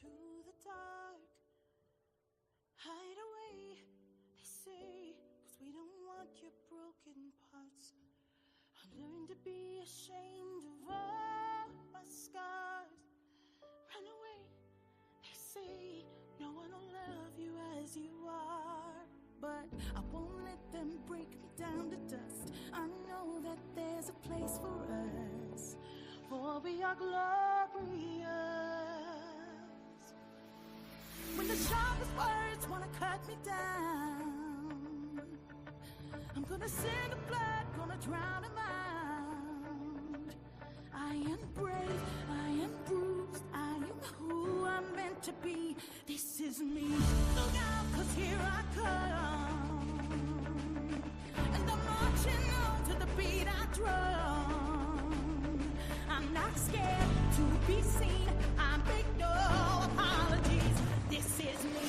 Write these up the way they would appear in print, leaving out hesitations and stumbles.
to the dark. Hide away, they say, 'cause we don't want your broken parts. I learned to be ashamed of all my scars. Run away, they say, no one will love you as you are. But I won't let them break me down to dust. I know that there's a place for us, for we are glorious. When the sharpest words wanna cut me down, I'm gonna send the blood, gonna drown them out. I am brave, I am bruised, I am who I'm meant to be. This is me. Look out, 'cause here I come, and I'm marching on to the beat I drum. I'm not scared to be seen, I make no apologies. This is me.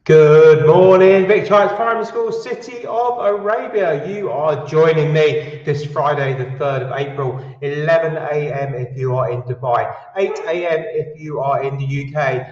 Good morning, Victor Heights Primary School, City of Arabia. You are joining me this Friday, the 3rd of April, 11 a.m. if you are in Dubai, 8 a.m. if you are in the UK,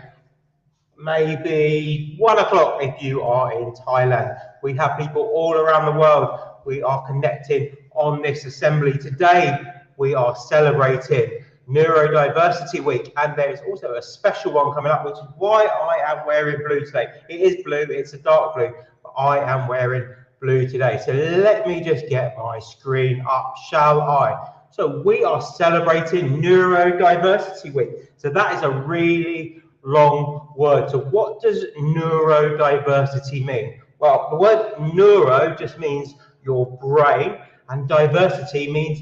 maybe 1 o'clock if you are in Thailand. We have people all around the world. We are connecting on this assembly. Today, we are celebrating Neurodiversity Week, and there is also a special one coming up, which is why I am wearing blue today. It is blue, it's a dark blue, but I am wearing blue today. So let me just get my screen up, shall I? So we are celebrating Neurodiversity Week. So that is a really long word. So what does neurodiversity mean? Well, the word neuro just means your brain, and diversity means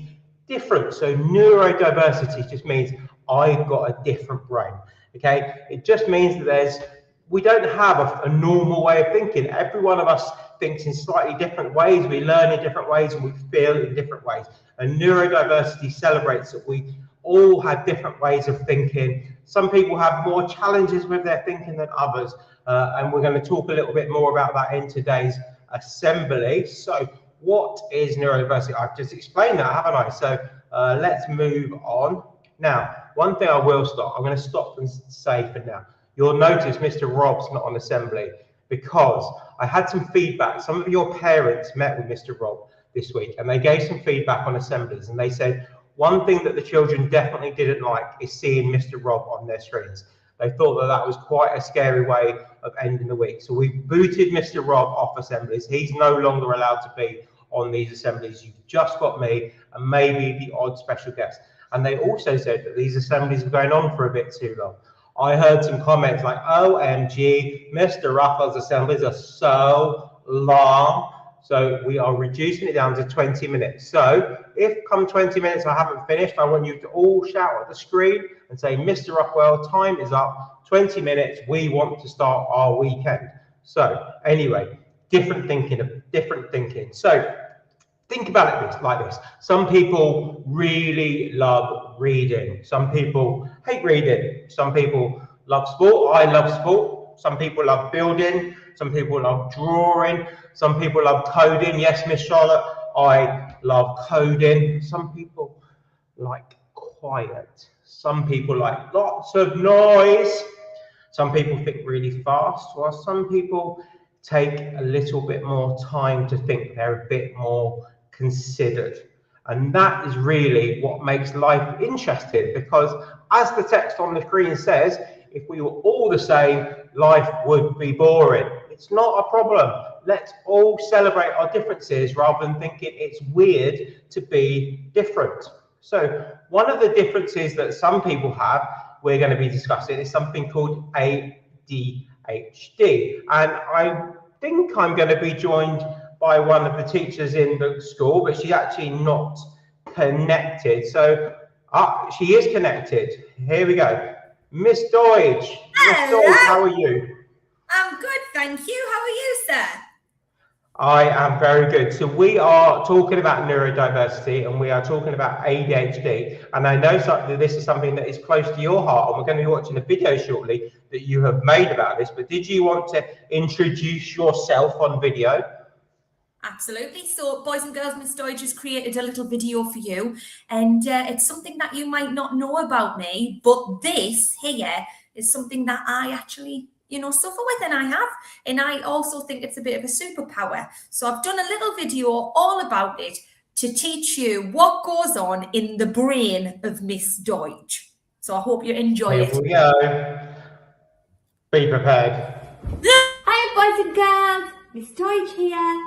different. So neurodiversity just means I've got a different brain. Okay, it just means that we don't have a normal way of thinking. Every one of us thinks in slightly different ways. We learn in different ways and we feel in different ways. And neurodiversity celebrates that we all have different ways of thinking. Some people have more challenges with their thinking than others, and we're going to talk a little bit more about that in today's assembly. So what is neurodiversity? I've just explained that, haven't I? So let's move on. Now, one thing I will stop, I'm going to stop and say for now, you'll notice Mr. Rob's not on assembly because I had some feedback. Some of your parents met with Mr. Rob this week and they gave some feedback on assemblies, and they said one thing that the children definitely didn't like is seeing Mr. Rob on their screens. They thought that that was quite a scary way of ending the week. So we booted Mr. Rob off assemblies. He's no longer allowed to be on these assemblies. You've just got me and maybe the odd special guest. And they also said that these assemblies are going on for a bit too long. I heard some comments like, OMG, Mr. Rothwell's assemblies are so long. So we are reducing it down to 20 minutes. So if come 20 minutes I haven't finished, I want you to all shout at the screen and say, Mr. Rothwell, time is up, 20 minutes, we want to start our weekend. So anyway, different thinking. So think about it like this. Some people really love reading. Some people hate reading. Some people love sport. I love sport. Some people love building. Some people love drawing. Some people love coding. Yes, Miss Charlotte, I love coding. Some people like quiet. Some people like lots of noise. Some people think really fast, while some people take a little bit more time to think. They're a bit more considered. And that is really what makes life interesting, because as the text on the screen says, if we were all the same, life would be boring. It's not a problem. Let's all celebrate our differences rather than thinking it's weird to be different. So one of the differences that some people have, we're going to be discussing, is something called ADHD. And I think I'm going to be joined by one of the teachers in the school, but she's actually not connected. So she is connected. Here we go. Miss Deutsch. Miss Deutsch, how are you? I'm good, thank you. How are you, sir? I am very good. So we are talking about neurodiversity and we are talking about ADHD. And I know that this is something that is close to your heart, and we're going to be watching a video shortly that you have made about this. But did you want to introduce yourself on video? Absolutely. So, boys and girls, Miss Deutsch has created a little video for you, and it's something that you might not know about me, but this here is something that I actually, suffer with, and I have, and I also think it's a bit of a superpower. So I've done a little video all about it to teach you what goes on in the brain of Miss Deutsch. So I hope you enjoy it. Here we go. Be prepared. Hi, boys and girls. Miss Deutsch here.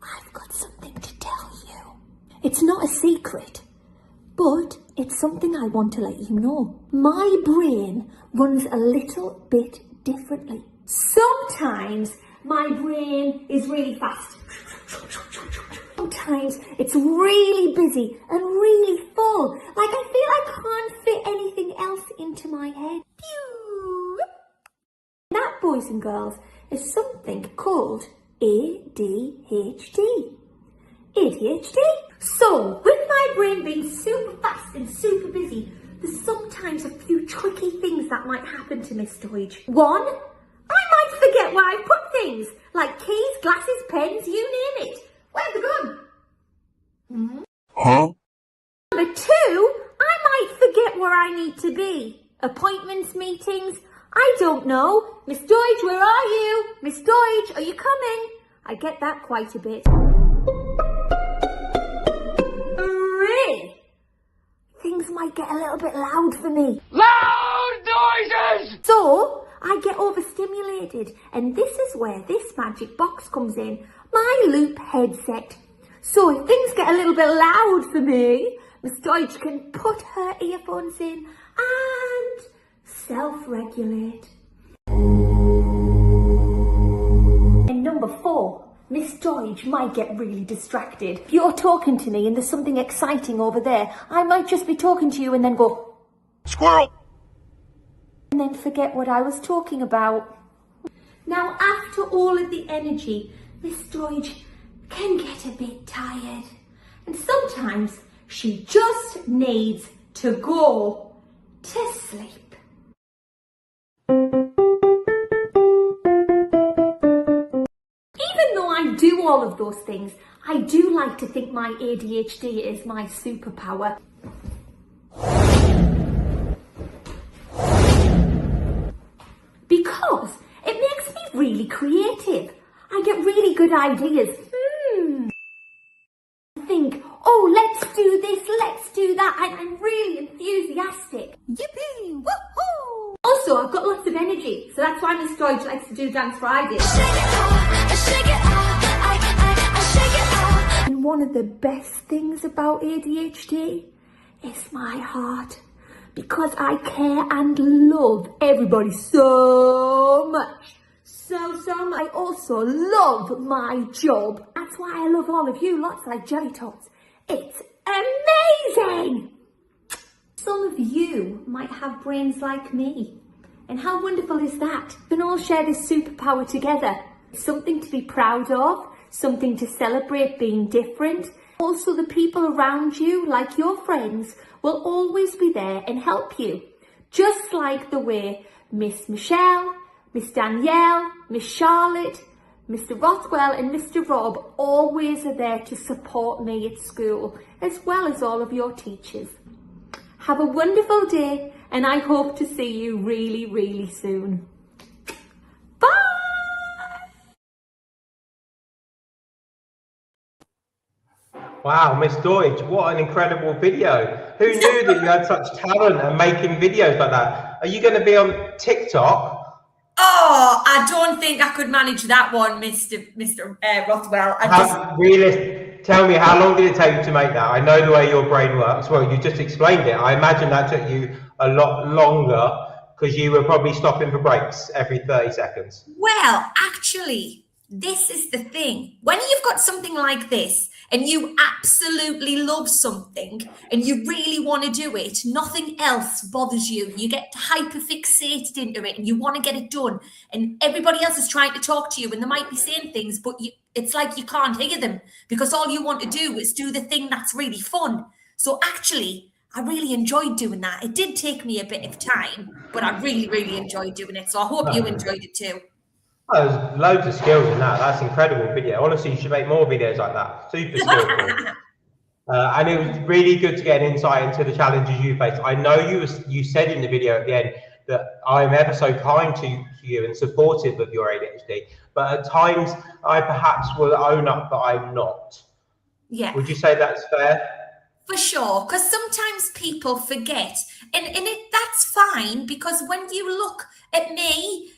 I've got something to tell you. It's not a secret, but it's something I want to let you know. My brain runs a little bit differently. Sometimes my brain is really fast. Sometimes it's really busy and really full. Like I feel I can't fit anything else into my head. Pew! That, boys and girls, is something called ADHD. ADHD. So, with my brain being super fast and super busy, there's sometimes a few tricky things that might happen to Miss Deutsch. One, I might forget where I put things, like keys, glasses, pens, you name it. Where's the gun? Huh? Number two, I might forget where I need to be. Appointments, meetings, I don't know. Miss Deutsch, where are you? Miss Deutsch, are you coming? I get that quite a bit. Three, things might get a little bit loud for me. Loud noises! So, I get overstimulated, and this is where this magic box comes in, my loop headset. So if things get a little bit loud for me, Miss Deutsch can put her earphones in and self-regulate. And number four, Miss Deutsch might get really distracted. If you're talking to me and there's something exciting over there, I might just be talking to you and then go, Squirrel! And then forget what I was talking about. Now, after all of the energy, Miss Deutsch can get a bit tired. And sometimes she just needs to go to sleep. Even though I do do all of those things, I do like to think my ADHD is my superpower. Because it makes me really creative. I get really good ideas. Think, oh, let's do this, let's do that, and I'm really enthusiastic. Yippee! Woohoo! Also, I've got lots of energy, so that's why Miss Deutsch likes to do Dance Fridays. And one of the best things about ADHD is my heart, because I care and love everybody so much. So much. I also love my job. That's why I love all of you lots like jelly tots. It's amazing! Some of you might have brains like me. And how wonderful is that? We can all share this superpower together. It's something to be proud of, something to celebrate being different. Also, the people around you, like your friends, will always be there and help you. Just like the way Miss Michelle, Miss Danielle, Miss Charlotte, Mr Rothwell and Mr Rob always are there to support me at school, as well as all of your teachers. Have a wonderful day, and I hope to see you really, really soon. Bye! Wow, Miss Deutsch, what an incredible video. Who knew that you had such talent at making videos like that? Are you going to be on TikTok? Oh, I don't think I could manage that one, Mr. Rothwell. Tell me, how long did it take you to make that? I know the way your brain works. Well, you just explained it. I imagine that took you a lot longer because you were probably stopping for breaks every 30 seconds. Well, actually, this is the thing. When you've got something like this and you absolutely love something and you really want to do it, nothing else bothers you. You get hyper-fixated into it and you want to get it done. And everybody else is trying to talk to you and they might be saying things, but it's like you can't hear them because all you want to do is do the thing that's really fun. So actually, I really enjoyed doing that. It did take me a bit of time, but I really, really enjoyed doing it. So I hope you enjoyed it too. Oh, there's loads of skills in that. That's an incredible video. Honestly, you should make more videos like that. Super skillful. And it was really good to get an insight into the challenges you faced. I know you said in the video at the end that I'm ever so kind to you and supportive of your ADHD, but at times I perhaps will own up that I'm not. Yeah. Would you say that's fair? For sure, because sometimes people forget, and that's fine, because when you look at me,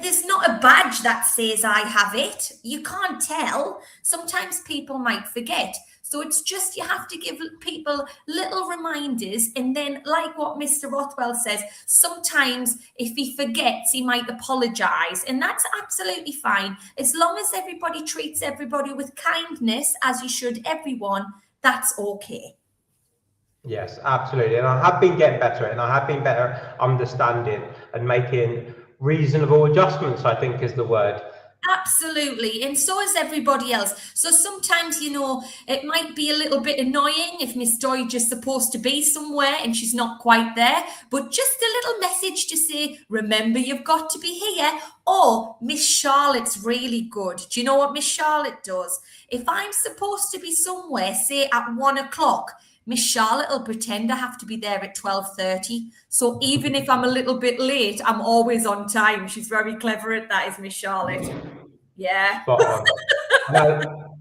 there's not a badge that says I have it. You can't tell. Sometimes people might forget. So it's just you have to give people little reminders. And then like what Mr. Rothwell says, sometimes if he forgets, he might apologize. And that's absolutely fine. As long as everybody treats everybody with kindness, as you should everyone, that's okay. Yes, absolutely. And I have been getting better, and I have been better understanding and making reasonable adjustments, I think is the word. Absolutely. And so is everybody else. So sometimes, it might be a little bit annoying if Miss Deutsch is supposed to be somewhere and she's not quite there, but just a little message to say, remember, you've got to be here. Or Miss Charlotte's really good. Do you know what Miss Charlotte does? If I'm supposed to be somewhere, say at 1 o'clock, Miss Charlotte will pretend I have to be there at 12:30. So even if I'm a little bit late, I'm always on time. She's very clever at that, is Miss Charlotte. Yeah. Spot on.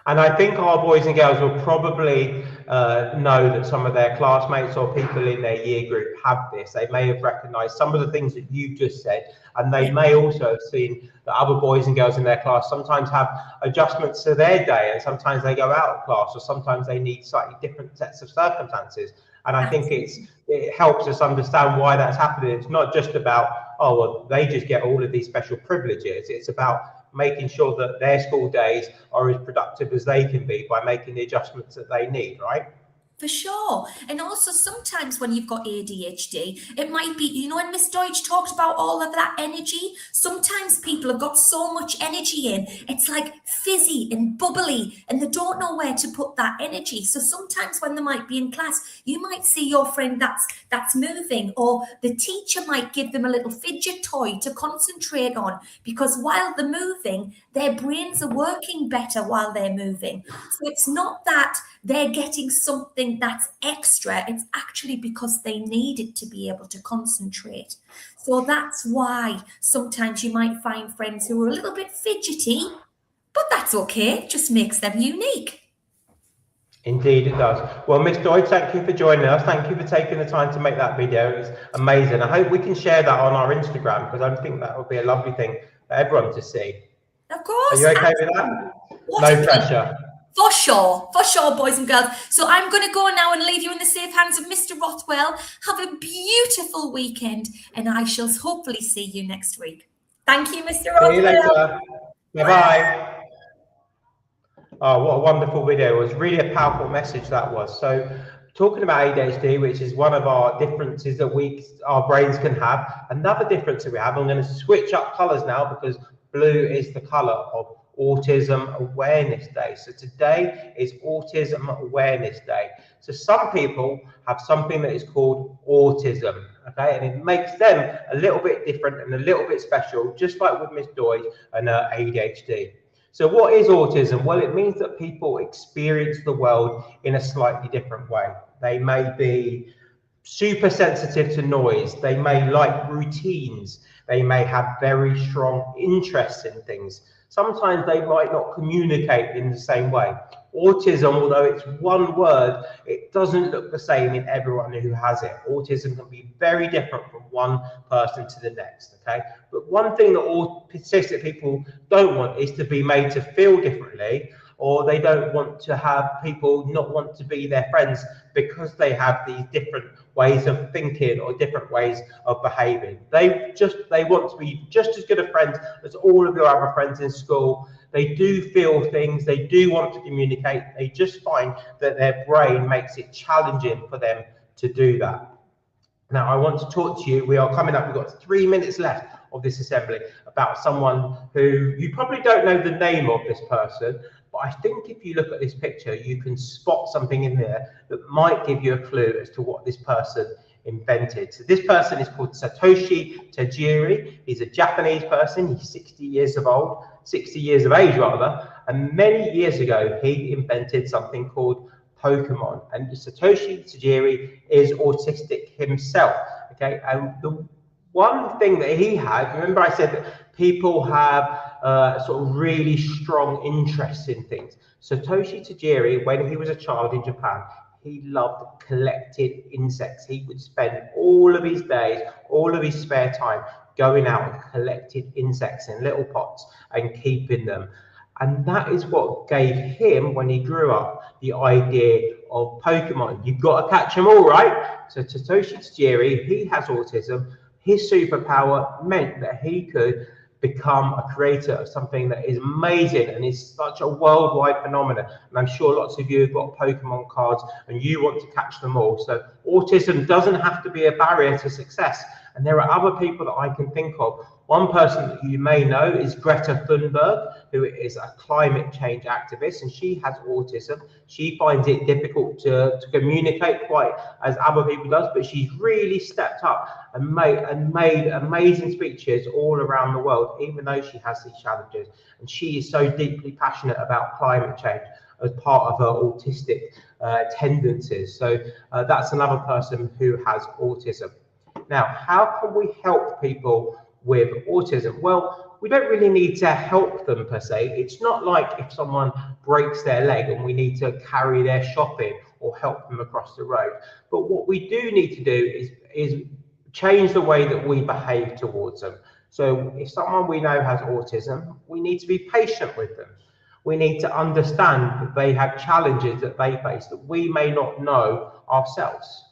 And I think our boys and girls will probably know that some of their classmates or people in their year group have this. They may have recognised some of the things that you just said, and they may also have seen that other boys and girls in their class sometimes have adjustments to their day, and sometimes they go out of class, or sometimes they need slightly different sets of circumstances. And I think it helps us understand why that's happening. It's not just about, oh, well, they just get all of these special privileges. It's about making sure that their school days are as productive as they can be by making the adjustments that they need, right? For sure. And also sometimes when you've got ADHD, it might be, you know, when Miss Deutsch talked about all of that energy, sometimes people have got so much energy in, it's like fizzy and bubbly and they don't know where to put that energy. So sometimes when they might be in class, you might see your friend that's moving, or the teacher might give them a little fidget toy to concentrate on, because while they're moving, their brains are working better while they're moving. So it's not that they're getting something that's extra, it's actually because they need it to be able to concentrate. So that's why sometimes you might find friends who are a little bit fidgety, but that's okay, it just makes them unique. Indeed it does. Well, Miss Deutsch, thank you for joining us. Thank you for taking the time to make that video. It's amazing. I hope we can share that on our Instagram, because I think that would be a lovely thing for everyone to see. Of course. Are you okay with that? No pressure. For sure, boys and girls. So I'm going to go now and leave you in the safe hands of Mr. Rothwell. Have a beautiful weekend, and I shall hopefully see you next week. Thank you, Mr. Rothwell. See you later. Bye-bye. Oh, what a wonderful video. It was really a powerful message that was. So talking about ADHD, which is one of our differences that our brains can have. Another difference that we have, I'm going to switch up colors now, because blue is the color of Autism Awareness Day. So today is Autism Awareness Day. So some people have something that is called autism, okay, and it makes them a little bit different and a little bit special, just like with Miss Deutsch and her ADHD. So what is autism? Well, it means that people experience the world in a slightly different way. They may be super sensitive to noise. They may like routines. They may have very strong interests in things. Sometimes they might not communicate in the same way. Autism, although it's one word, it doesn't look the same in everyone who has it. Autism can be very different from one person to the next, okay? But one thing that autistic people don't want is to be made to feel differently, or they don't want to have people not want to be their friends because they have these different ways of thinking or different ways of behaving. They want to be just as good a friends as all of your other friends in school. They do feel things, they do want to communicate, they just find that their brain makes it challenging for them to do that. Now, I want to talk to you, we are coming up, we've got 3 minutes left of this assembly, about someone who you probably don't know the name of this person, but I think if you look at this picture, you can spot something in there that might give you a clue as to what this person invented. So this person is called Satoshi Tajiri. He's a Japanese person. He's 60 years of age rather. And many years ago, he invented something called Pokemon. And Satoshi Tajiri is autistic himself. Okay, and the one thing that he had, remember I said that people have sort of really strong interest in things. Satoshi Tajiri, when he was a child in Japan, he loved collecting insects. He would spend all of his days, all of his spare time going out and collecting insects in little pots and keeping them. And that is what gave him, when he grew up, the idea of Pokemon. You've got to catch them all, right? So Satoshi Tajiri, he has autism. His superpower meant that he could become a creator of something that is amazing and is such a worldwide phenomenon. And I'm sure lots of you have got Pokemon cards and you want to catch them all. So autism doesn't have to be a barrier to success. And there are other people that I can think of. One person that you may know is Greta Thunberg, who is a climate change activist, and she has autism. She finds it difficult to communicate quite as other people does, but she's really stepped up and made amazing speeches all around the world, even though she has these challenges. And she is so deeply passionate about climate change as part of her autistic tendencies. So that's another person who has autism. Now, how can we help people with autism? Well, we don't really need to help them per se. It's not like if someone breaks their leg and we need to carry their shopping or help them across the road. But what we do need to do is change the way that we behave towards them. So if someone we know has autism, we need to be patient with them. We need to understand that they have challenges that they face that we may not know ourselves.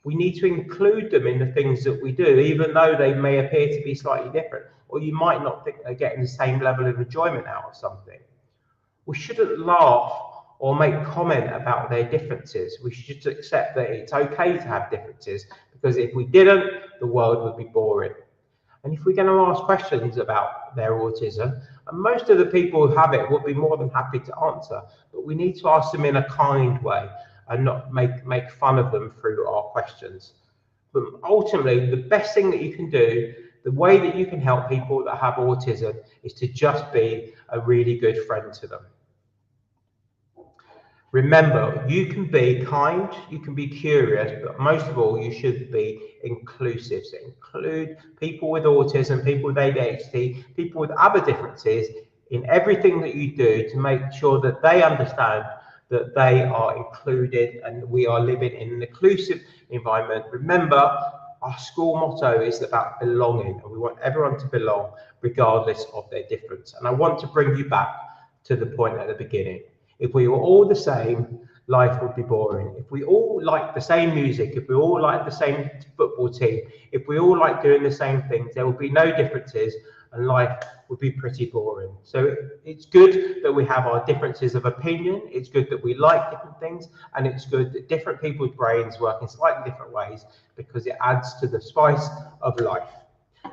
We need to include them in the things that we do, even though they may appear to be slightly different, or you might not think they're getting the same level of enjoyment out of something. We shouldn't laugh or make comment about their differences. We should just accept that it's okay to have differences, because if we didn't, the world would be boring. And if we're going to ask questions about their autism, and most of the people who have it will be more than happy to answer, but we need to ask them in a kind way and not make fun of them through our questions. But ultimately, the best thing that you can do, the way that you can help people that have autism, is to just be a really good friend to them. Remember, you can be kind, you can be curious, but most of all, you should be inclusive. So include people with autism, people with ADHD, people with other differences in everything that you do to make sure that they understand that they are included and we are living in an inclusive environment. Remember, our school motto is about belonging, and we want everyone to belong regardless of their difference. And I want to bring you back to the point at the beginning. If we were all the same, life would be boring. If we all liked the same music, if we all liked the same football team, if we all like doing the same things, there would be no differences and life would be pretty boring. So it's good that we have our differences of opinion. It's good that we like different things, and it's good that different people's brains work in slightly different ways, because it adds to the spice of life.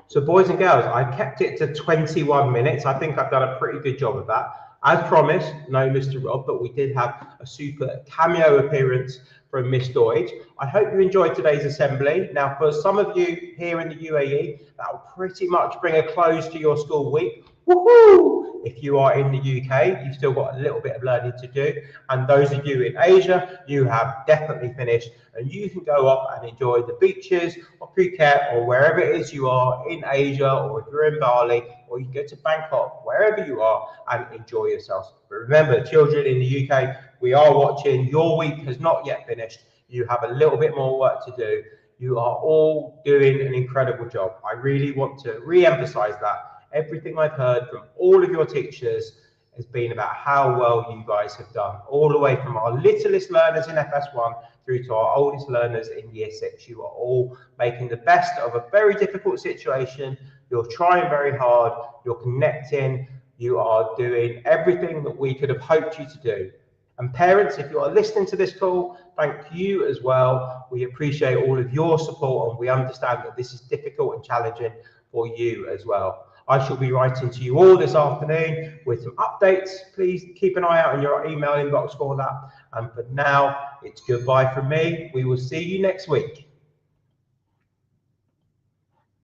So boys and girls, I kept it to 21 minutes. I think I've done a pretty good job of that. As promised, no Mr. Rob, but we did have a super cameo appearance from Miss Deutsch. I hope you enjoyed today's assembly. Now, for some of you here in the UAE, that will pretty much bring a close to your school week. Woohoo! If you are in the UK, you've still got a little bit of learning to do. And those of you in Asia, you have definitely finished, and you can go off and enjoy the beaches of Phuket or wherever it is you are in Asia, or if you're in Bali, or you can go to Bangkok, wherever you are, and enjoy yourselves. But remember, children in the UK, we are watching. Your week has not yet finished. You have a little bit more work to do. You are all doing an incredible job. I really want to re-emphasize that. Everything I've heard from all of your teachers has been about how well you guys have done, all the way from our littlest learners in FS1 through to our oldest learners in Year 6. You are all making the best of a very difficult situation. You're trying very hard, you're connecting, you are doing everything that we could have hoped you to do. And parents, if you are listening to this call, thank you as well. We appreciate all of your support, and we understand that this is difficult and challenging for you as well. I shall be writing to you all this afternoon with some updates. Please keep an eye out on your email inbox for that. And for now, it's goodbye from me. We will see you next week.